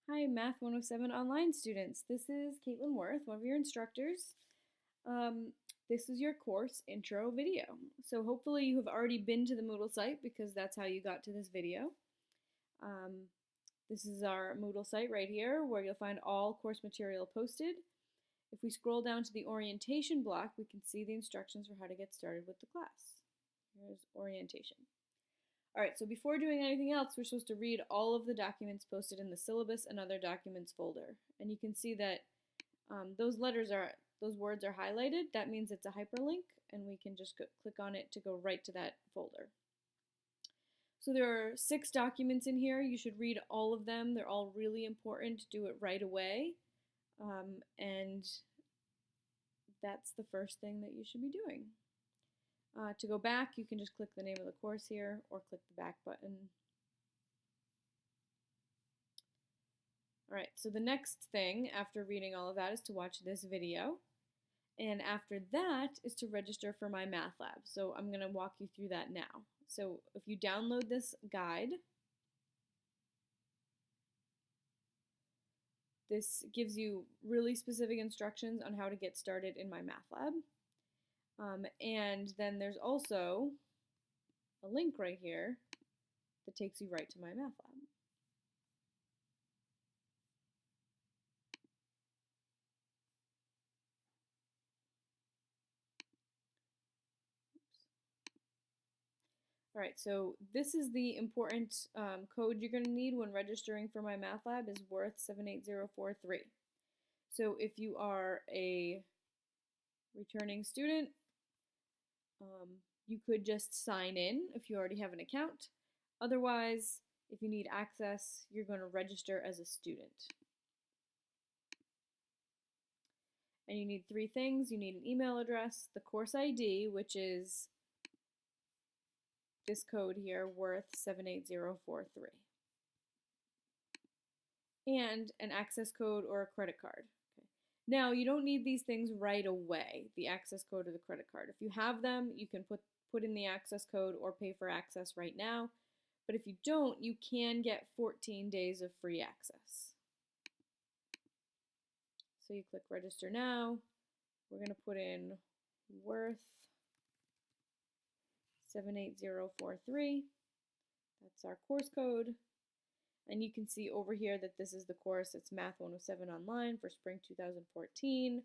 Hi, Math 107 online students. This is Caitlin Worth, one of your instructors. Um, this is your course intro video. So hopefully you have already been to the Moodle site because that's how you got to this video. This is our Moodle site right here where you'll find all course material posted. If we scroll down to the orientation block, we can see the instructions for how to get started with the class. Here's orientation. All right, so before doing anything else, we're supposed to read all of the documents posted in the syllabus and other documents folder. And you can see that those words are highlighted. That means it's a hyperlink, and we can just click on it to go right to that folder. So there are 6 documents in here. You should read all of them. They're all really important. Do it right away. And that's the first thing that you should be doing. To go back, you can just click the name of the course here or click the back button. All right, so the next thing after reading all of that is to watch this video. And after that is to register for Mymathlab. So I'm going to walk you through that now. So if you download this guide, this gives you really specific instructions on how to get started in Mymathlab. And then there's also a link right here that takes you right to Mymathlab. All right, so this is the important code you're going to need when registering for Mymathlab is worth 78043. So if you are a returning student, you could just sign in if you already have an account. Otherwise, if you need access, you're going to register as a student. And you need 3 things. You need an email address, the course ID, which is this code here, worth 78043. And an access code or a credit card. Okay. Now, you don't need these things right away, the access code or the credit card. If you have them, you can put in the access code or pay for access right now. But if you don't, you can get 14 days of free access. So you click register now. We're going to put in worth 78043. That's our course code. And you can see over here that this is the course. It's Math 107 Online for Spring 2014.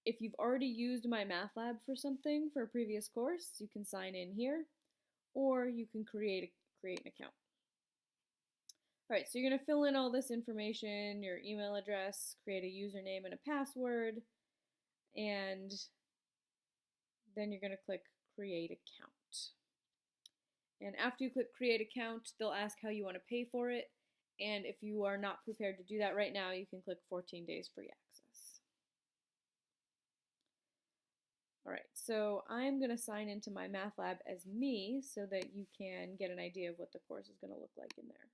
If you've already used Mymathlab for something for a previous course, you can sign in here, or you can create an account. All right, so you're going to fill in all this information, your email address, create a username and a password, and then you're going to click Create Account. And after you click Create Account, they'll ask how you want to pay for it. And if you are not prepared to do that right now, you can click 14 days free access. All right, so I'm going to sign into Mymathlab as me so that you can get an idea of what the course is going to look like in there.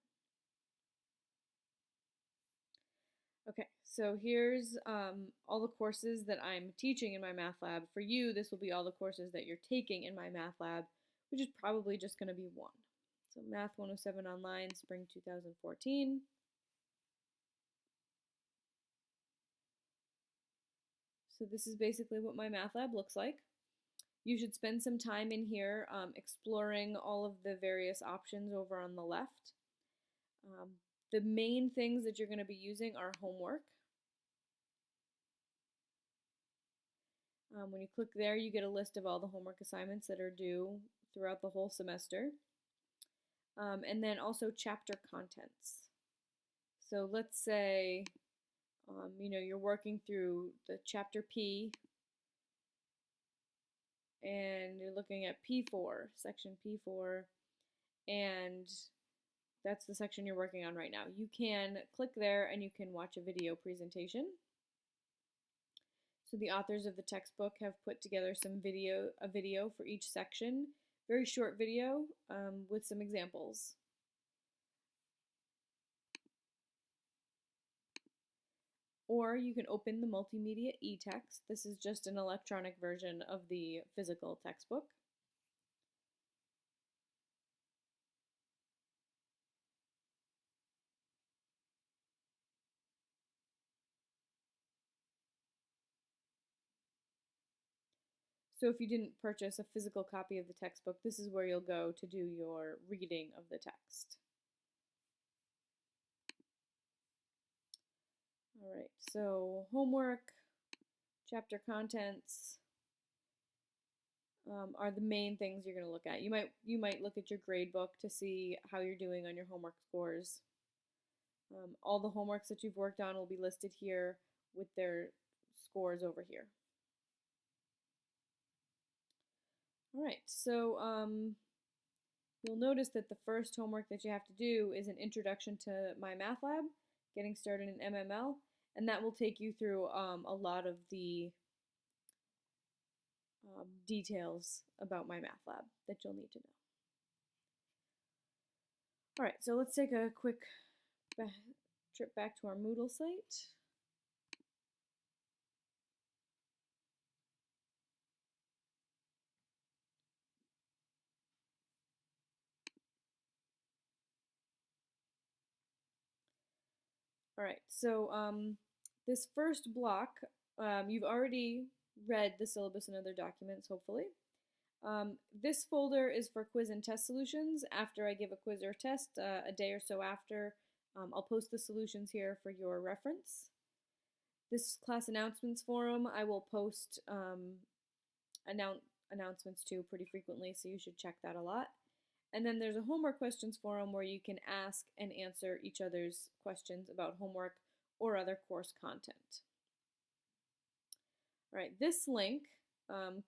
Okay, so here's all the courses that I'm teaching in Mymathlab. For you, this will be all the courses that you're taking in Mymathlab, which is probably just going to be 1. So Math 107 Online, Spring 2014. So this is basically what Mymathlab looks like. You should spend some time in here exploring all of the various options over on the left. The main things that you're going to be using are homework. When you click there, you get a list of all the homework assignments that are due throughout the whole semester. And then also chapter contents. So let's say, you're working through the chapter P, and you're looking at P4, section P4, and that's the section you're working on right now. You can click there and you can watch a video presentation. So the authors of the textbook have put together a video for each section, very short video with some examples. Or you can open the Multimedia Etext. This is just an electronic version of the physical textbook. So if you didn't purchase a physical copy of the textbook, this is where you'll go to do your reading of the text. All right, so homework, chapter contents are the main things you're going to look at. You might look at your grade book to see how you're doing on your homework scores. All the homeworks that you've worked on will be listed here with their scores over here. All right, so you'll notice that the first homework that you have to do is an introduction to Mymathlab, getting started in MML, and that will take you through a lot of the details about Mymathlab that you'll need to know. All right, so let's take a quick trip back to our Moodle site. All right, so this first block, you've already read the syllabus and other documents, hopefully. This folder is for quiz and test solutions. After I give a quiz or test, a day or so after, I'll post the solutions here for your reference. This class announcements forum, I will post announcements to pretty frequently, so you should check that a lot. And then there's a homework questions forum where you can ask and answer each other's questions about homework or other course content. All right, this link,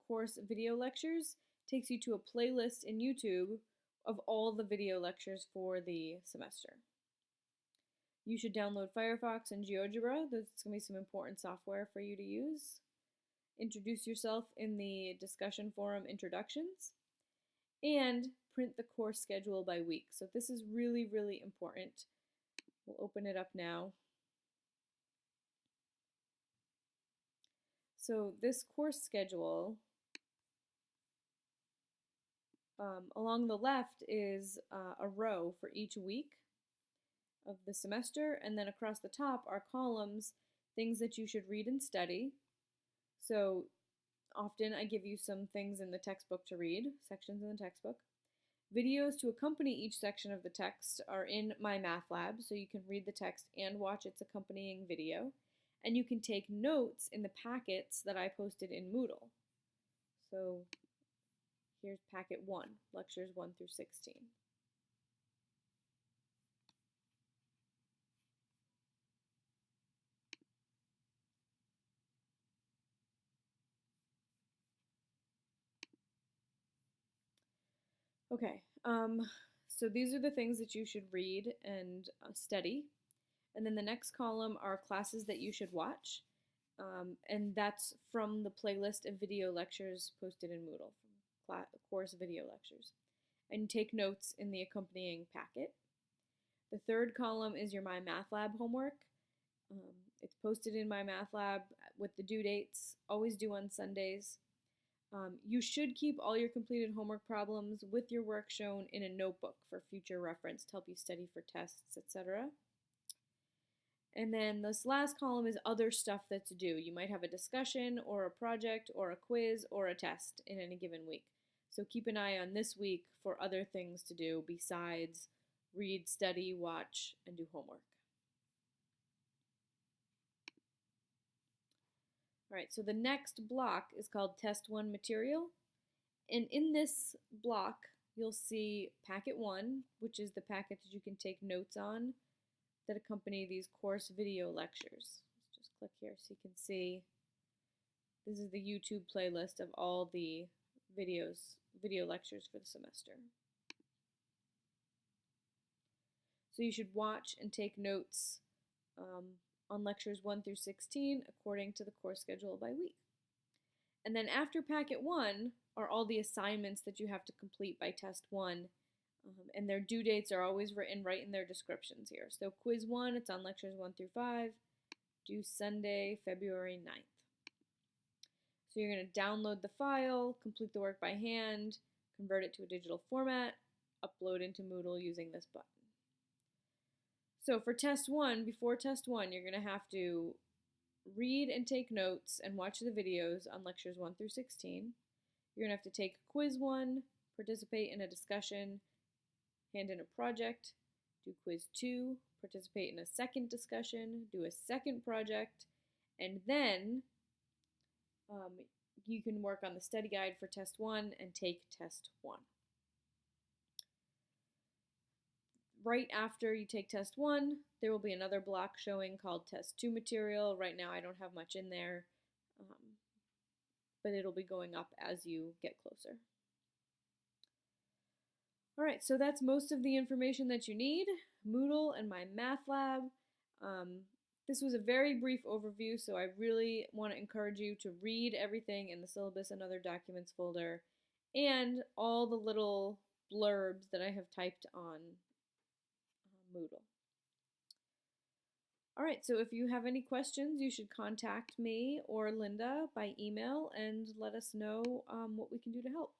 course video lectures, takes you to a playlist in YouTube of all the video lectures for the semester. You should download Firefox and GeoGebra. There's going to be some important software for you to use. Introduce yourself in the discussion forum introductions. And print the course schedule by week. So this is really, really important. We'll open it up now. So this course schedule, along the left is a row for each week of the semester, and then across the top are columns, things that you should read and study. So often I give you some things in the textbook to read, sections in the textbook. Videos to accompany each section of the text are in Mymathlab, so you can read the text and watch its accompanying video. And you can take notes in the packets that I posted in Moodle. So here's packet 1, lectures 1 through 16. Okay, so these are the things that you should read and study. And then the next column are classes that you should watch. And that's from the playlist of video lectures posted in Moodle, from course video lectures. And take notes in the accompanying packet. The third column is your Mymathlab homework. It's posted in Mymathlab with the due dates, always due on Sundays. You should keep all your completed homework problems with your work shown in a notebook for future reference to help you study for tests, etc. And then this last column is other stuff that's due. You might have a discussion or a project or a quiz or a test in any given week. So keep an eye on this week for other things to do besides read, study, watch, and do homework. All right, so the next block is called Test 1 Material. And in this block, you'll see Packet 1, which is the packet that you can take notes on that accompany these course video lectures. Let's just click here so you can see. This is the YouTube playlist of all the video lectures for the semester. So you should watch and take notes on lectures 1 through 16 according to the course schedule by week. And then after Packet 1 are all the assignments that you have to complete by Test 1, and their due dates are always written right in their descriptions here. So Quiz 1, it's on lectures 1 through 5, due Sunday, February 9th. So you're going to download the file, complete the work by hand, convert it to a digital format, upload into Moodle using this button. So for Test 1, before Test 1, you're going to have to read and take notes and watch the videos on lectures 1 through 16. You're going to have to take quiz 1, participate in a discussion, hand in a project, do quiz 2, participate in a second discussion, do a second project, and then you can work on the study guide for test 1 and take test 1. Right after you take test 1, there will be another block showing called test 2 material. Right now I don't have much in there, but it'll be going up as you get closer. Alright, so that's most of the information that you need. Moodle and Mymathlab. This was a very brief overview, so I really want to encourage you to read everything in the syllabus and other documents folder and all the little blurbs that I have typed on Moodle. Alright, so if you have any questions, you should contact me or Linda by email and let us know what we can do to help.